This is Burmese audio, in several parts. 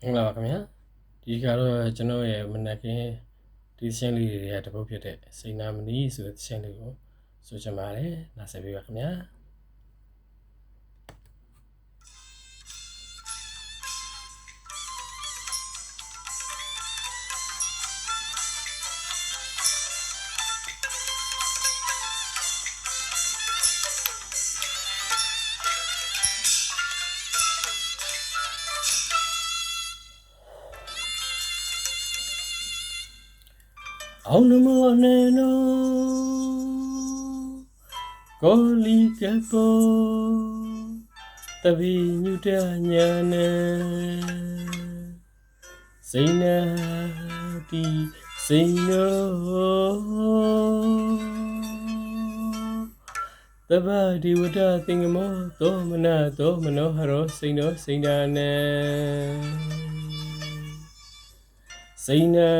မင်္ဂလာပါခင်ဗျာဒီကတော့ကျွန်တော်ရဲ့မနက်ကင်းဒီသင်းလေးတွေကတပုတ်ဖြစ်တဲ့စိန်နာမနီဆိုတဲ့သင်းလေးကိုဆိုချင်ပါတယ်နားဆင်ပေးပါခင်ဗျာအောင်နမောနေနောကိုလီကပိုတပီညုတညာနေစိန်နာတီစိန်နောတဘာဒီဝတသင်္ကမောသောမနသောမနောဟရောစိန်နောစိန်နာနေစိန်နာ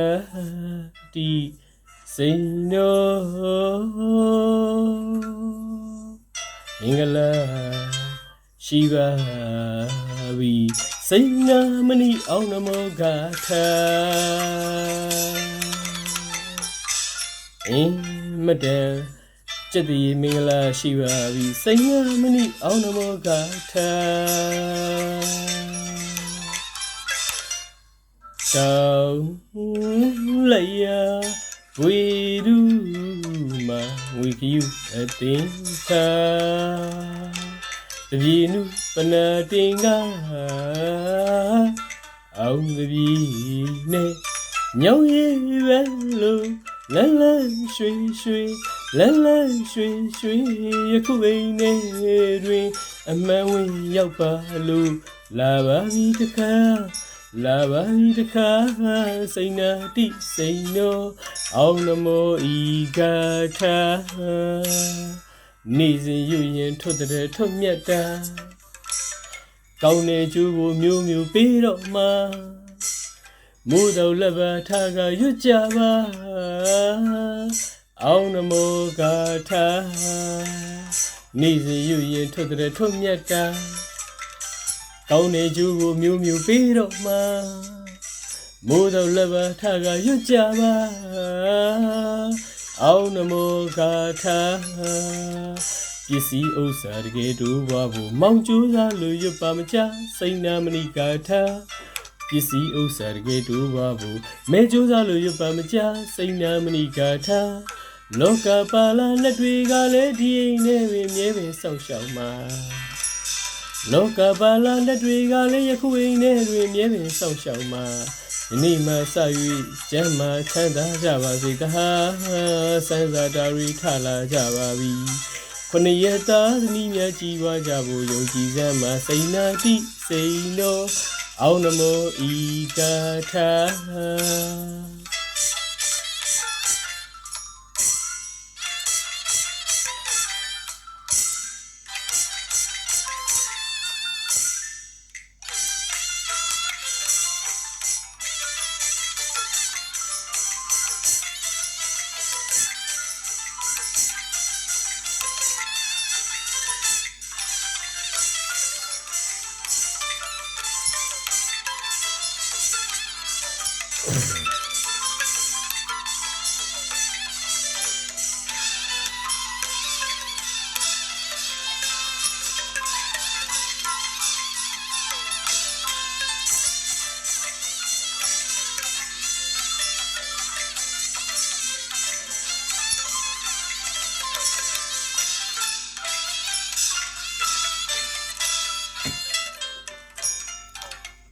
တီစိန်နောမင်္ဂလာရှိပါဘီစိန်နာမဏိအောင်နမောဂါထာမတန်จิตတိမင်္ဂလာရှိပါဘီစိန်နာမဏိအောင်နမောဂါထာတောင်းလိုက်ရဝေရူမာဝေကယူအတင်သာတပြေနုပနာတင်ကအောင်တပြေနဲ့ညောင်ရည်ပဲလို့လန်းလန်းရွှေရွှေလန်းလန်းရွှေရွှေယခုအိမ်ထဲတွင်အမှန်ဝင်ရောက်ပါလို့လာပါပြီတခါလာပါပြီတခါစိန်နာတိစိန်နောအောင်နမောဤဂါထာနေစဉ်ယူရင်ထွတ်တဲ့ထွတ်မြတ်တာကောင်းတဲ့ကျိုးကိုမျိုးမျိုးပေးတော့မှမိုးတော်လက်ပါထားကရွတ်ကြပါအောင်နမောဂါထာနေစဉ်ယူရင်ထွတ်တဲ့ထွတ်မြတ်တာကောင်းတဲ့ကျိုးကိုမျိုးမျိုးပေးတော့မှမိုးတော်လက်ပါထားကရွတ်ကြပါအောင်နမောဂါထာပစ္စည်းဥစ္စာတကယ်တို့ဘွားဖို့မောင်ကျိုးစားလို့ရွတ်ပါမချစိန်နာမဏိဂါထာပစ္စည်းဥစ္စာတကယ်တို့ဘွားဖို့မဲကျိုးစားလို့ရွတ်ပါမချစိန်နာမဏိဂါထာလောကပါဠလက်တွေကလည်းဒီအိမ်နဲ့ပဲမြဲပဲစောင့်ရှောက်မှာလောကပါဠလက်တွေကလည်းယခုအိမ်ထဲတွင်မြဲပင်စောင့်ရှောက်မှာယနေ့မှစ၍ကျမ်းမာချမ်းသာကြပါစေတဟာစံစာတာရီထလာကြပါပြီခொနည်းသားသမီးများကြည်ဝါကြဖို့ယုံကြည်စမ်းမှာစိန်နာတိစိန်နောအောင်နမောဤဂါထာ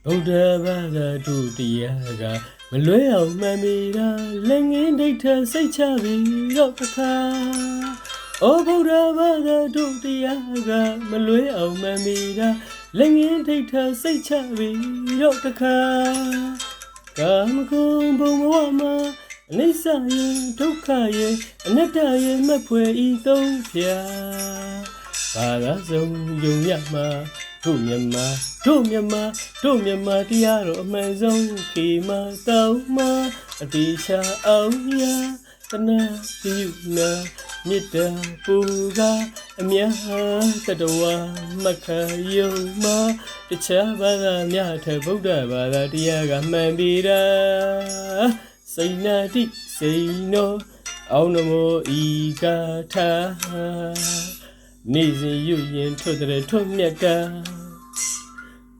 ဗုဒ္ဓဘာသာတို့တရားကမလွဲအောင်မှန်မိတာလက်ငင်းဒိဋ္ဌစိတ်ချပြီးတော့တခါဩဗုဒ္ဓဘာသာတို့တရားကမလွဲအောင်မှန်မိတာလက်ငင်းဒိဋ္ဌစိတ်ချပြီးတော့တခါကာမဂုဏ်ဘုံဘဝမှာအနိစ္စရဲ့ဒုက္ခရဲ့အနတ္တရဲ့မဖွယ်ဤသုံးဖြာဘာသာဆုံးယုံရမှာတို့မြန်မာတရားတော်အမှန်ဆုံးခေမတောင်းမအတိချာအောင်ရ တနာပြုနာမေတ္တာပူကအမြတ်တတဝမခယုံမှာတခြားဘာသာများထဗုဒ္ဓဘာသာတရားကမှန်ပြီတာစိဏတိစိနောအောင်နမောဤဂါထာနေစဉ်ရွရင်ထွတ်တဲ့ထွတ်မြတ်တာ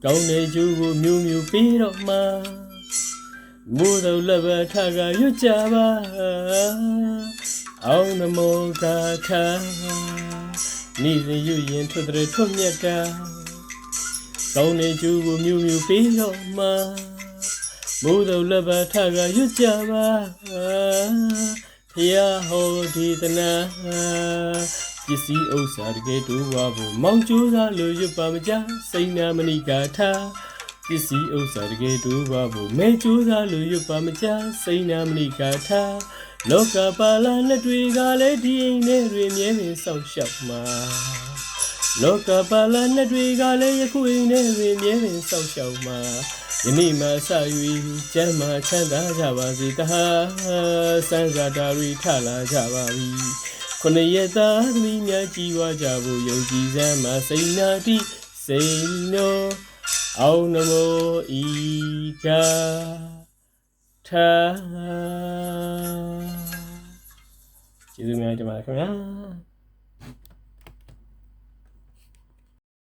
ကောင်းတဲ့ကျိုးကိုမျိုးမျိုးပေးတော့မှာမိုးတော်လက်ပါထကရွတ်ကြပါအောင်နမောဂါထာနေစဉ်ရွရင်ထွတ်တဲ့ထွတ်မြတ်တာကောင်းတဲ့ကျိုးကိုမျိုးမျိုးပေးတော့မှာမိုးတော်လက်ပါထကရွတ်ကြပါဖျားဟောဒီတနာပစ္စည်းဥစ္စာတကယ်တို့ဝါဖို့မောင်ကျိုးစားလို့ရွတ်ပါမကြစိဏမဏိကာထာပစ္စည်းဥစ္စာတကယ်တို့ဝါဖို့မဲကျိုးစားလို့ရွတ်ပါမကြစိဏမဏိကာထာလောကပါဠလက်တွေကလည်းဒီအိမ်ထဲတွင်မြဲမြဲဆောက်ရှောက်မှာလောကပါဠလက်တွေကလည်းယခုအိမ်ထဲတွင်မြဲမြဲဆောက်ရှောက်မှာယနေ့မှစ၍ကျမ်းမာချမ်းသာကြပါစေတဟာစံစာတာတွေထလာကြပါပြီခொနရက်သားသမီးများကြည်ဝါကြဖို့ယုံကြည်စမ်းမှာစိဏတိစိနောအောင်နမောဤဂါထာကျေးဇူးများတင်ပါတယ်ခင်ဗျာ